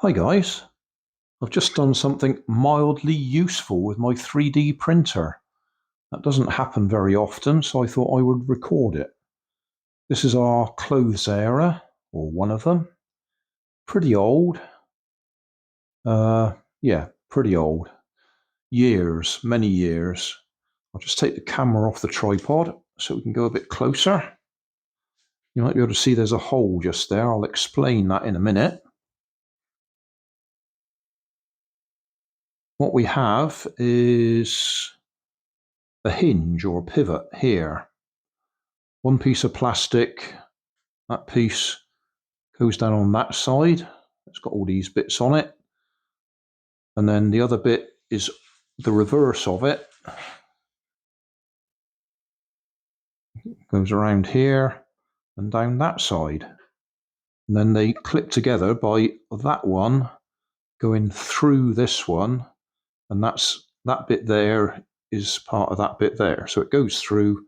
Hi guys, I've just done something mildly useful with my 3D printer. That doesn't happen very often, so I thought I would record it. This is our clothes area, or one of them. Pretty old. Yeah, pretty old. Years, many years. I'll just take the camera off the tripod so we can go a bit closer. You might be able to see there's a hole just there. I'll explain that in a minute. What we have is a hinge or a pivot here. One piece of plastic, that piece goes down on that side. It's got all these bits on it. And then the other bit is the reverse of it. Goes around here and down that side. And then they clip together by that one going through this one. And that bit there is part of that bit there. So it goes through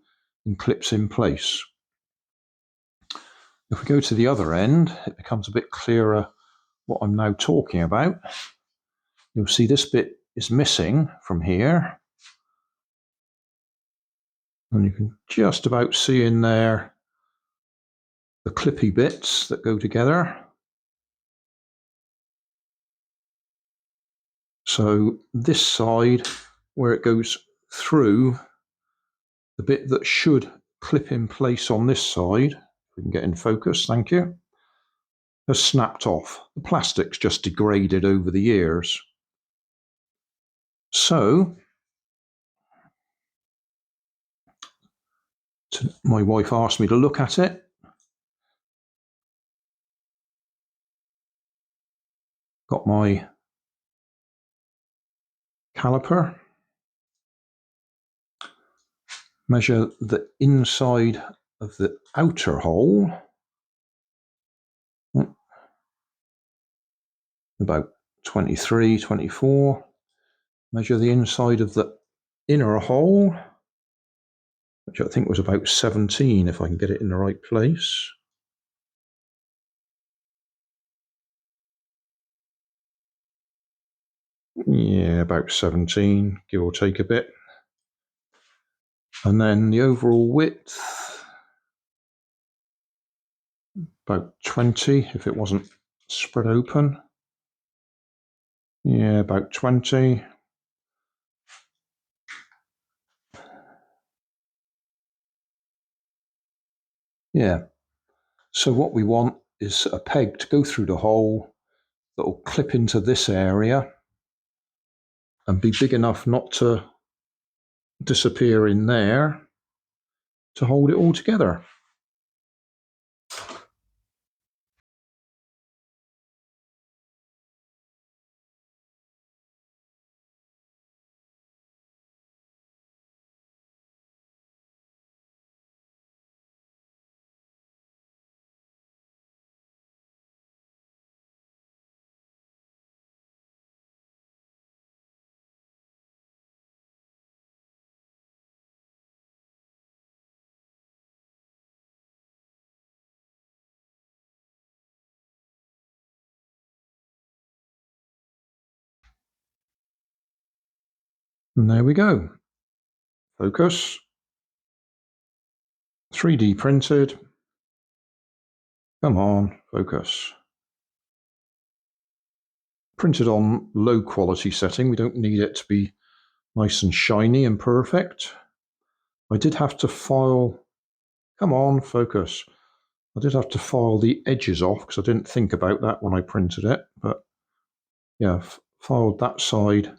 and clips in place. If we go to the other end, it becomes a bit clearer what I'm now talking about. You'll see this bit is missing from here. And you can just about see in there the clippy bits that go together. So this side, where it goes through, the bit that should clip in place on this side, if we can get in focus, thank you, has snapped off. The plastic's just degraded over the years. So my wife asked me to look at it. Got my caliper. Measure the inside of the outer hole. About 23, 24. Measure the inside of the inner hole, which I think was about 17, if I can get it in the right place. Yeah, about 17, give or take a bit. And then the overall width, about 20, if it wasn't spread open. Yeah, about 20. Yeah. So what we want is a peg to go through the hole that will clip into this area and be big enough not to disappear in there to hold it all together. And there we go. Focus. 3D printed. Come on, focus. Printed on low quality setting. We don't need it to be nice and shiny and perfect. I did have to file, come on, focus. I did have to file the edges off because I didn't think about that when I printed it. But yeah, filed that side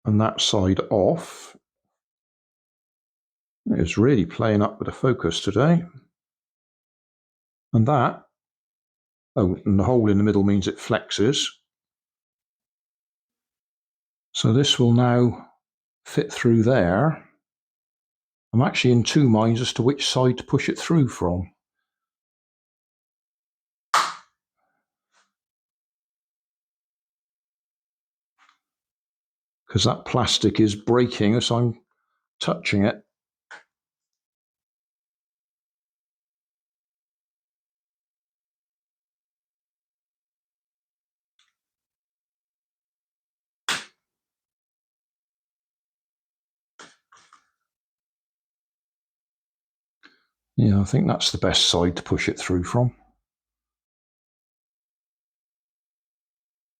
and that side off. It's really playing up with the focus today. And that, oh, and the hole in the middle means it flexes. So this will now fit through there. I'm actually in two minds as to which side to push it through from. Because that plastic is breaking as I'm touching it. Yeah, I think that's the best side to push it through from.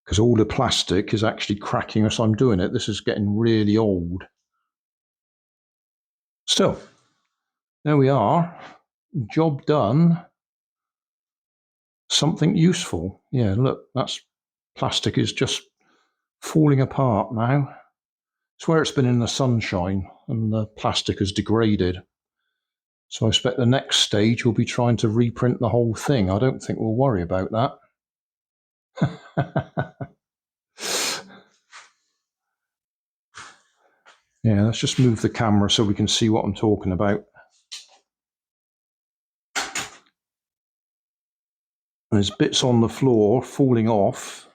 Because all the plastic is actually cracking as I'm doing it. This is getting really old. Still, there we are. Job done. Something useful. Yeah, look, that's plastic is just falling apart now. It's where it's been in the sunshine and the plastic has degraded. So I expect the next stage will be trying to reprint the whole thing. I don't think we'll worry about that. Yeah, let's just move the camera so we can see what I'm talking about. There's bits on the floor falling off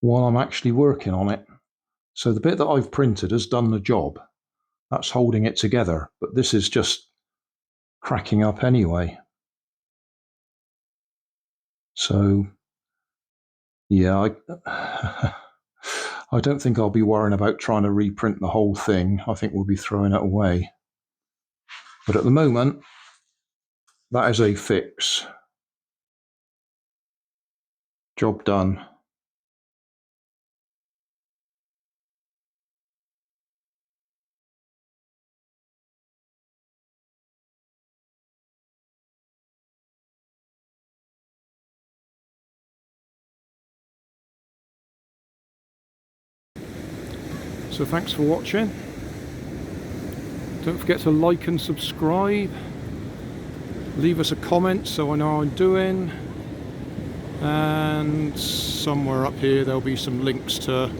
while I'm actually working on it. So the bit that I've printed has done the job. That's holding it together, but this is just cracking up anyway. So, yeah, I don't think I'll be worrying about trying to reprint the whole thing. I think we'll be throwing it away. But at the moment, that is a fix. Job done. So thanks for watching. Don't forget to like and subscribe. Leave us a comment so I know how I'm doing. And somewhere up here there'll be some links to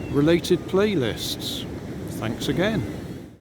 related playlists. Thanks again.